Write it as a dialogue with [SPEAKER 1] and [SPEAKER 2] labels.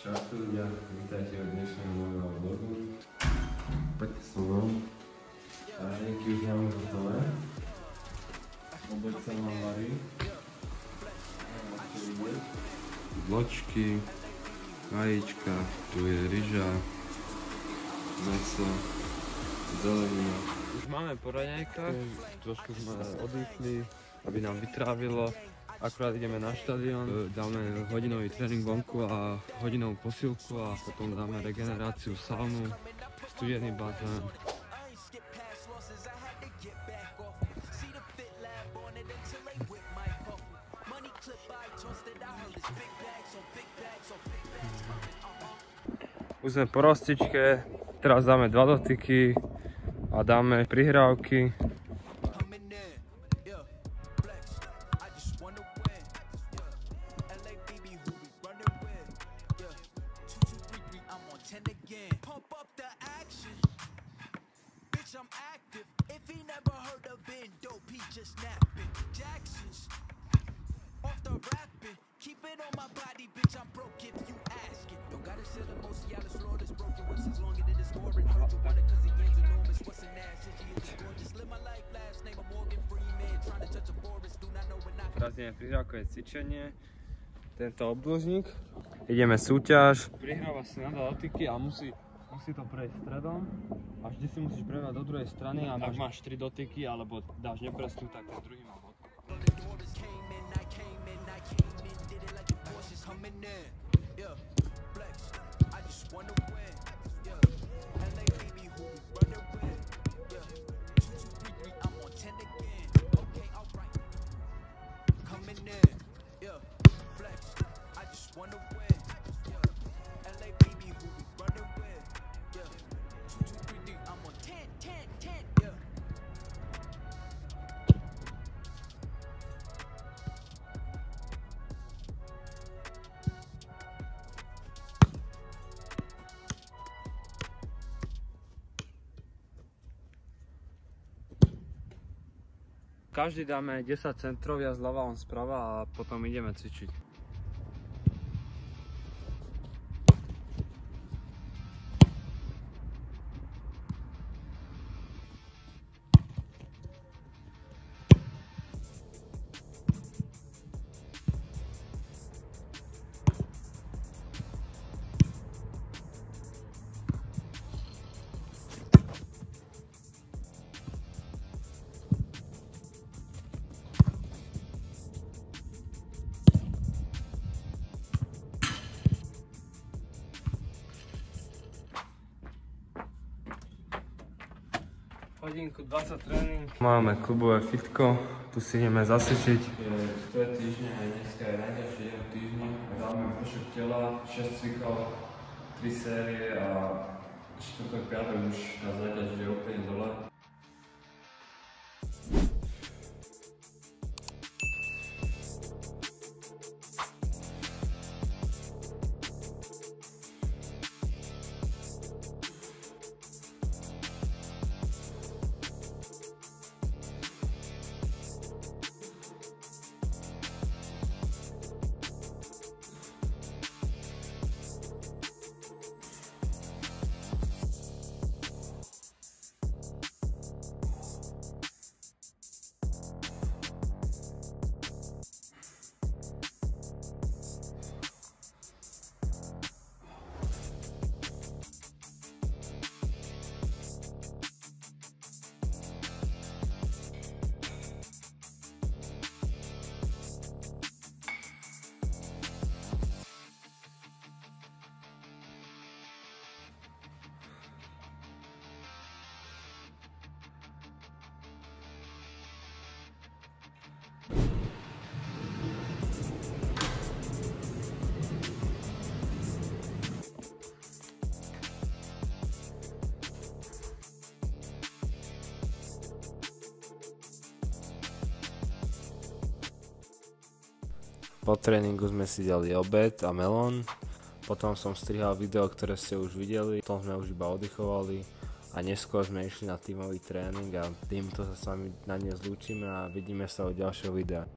[SPEAKER 1] Čaute ľudia, vítajte v dnešnom môjho vlogu. Poďte so mnou. Raňajky už máme hotové. Obed sa nám varí. Vločky, vajíčka, tu je ryža, mäso, zelenina.
[SPEAKER 2] Už máme po raňajkách, trošku sme oddychli, aby nám vytrávilo. Akurát ideme na štadión, dáme hodinový tréning vonku a hodinovú posilku a potom dáme regeneráciu, saunu, studený bazén. Už sme po rozcvičke, teraz dáme 2 dotyky a dáme prihrávky. Teraz ideme prihrávkové cvičenie, tento obdĺžnik. Ideme súťaž. Prihráva si na 2 dotyky a musí to prejsť stredom a vždy si musíš prehrať do druhej strany a ak máš 3 dotyky alebo dáš nepresnú, tak ten druhý má bod. Každý dáme 10 centrov, ja zľava, on zprava a potom ideme cvičiť. Hodinku 20 tréning. Máme klubové fitko, tu si ideme zasvičiť.
[SPEAKER 1] To je týždňa a dneska je najďalší deň v týždni. Dáme vršok tela, 6 cvikov, 3 série a štvrtok, piatok už tá záťaž je úplne dole.
[SPEAKER 3] Po tréningu sme si dali obed a melón, potom som strihal video, ktoré ste už videli, potom sme už iba oddychovali a neskôr sme išli na tímový tréning a týmto sa s vami na dnes lúčime a vidíme sa u ďalšieho videa.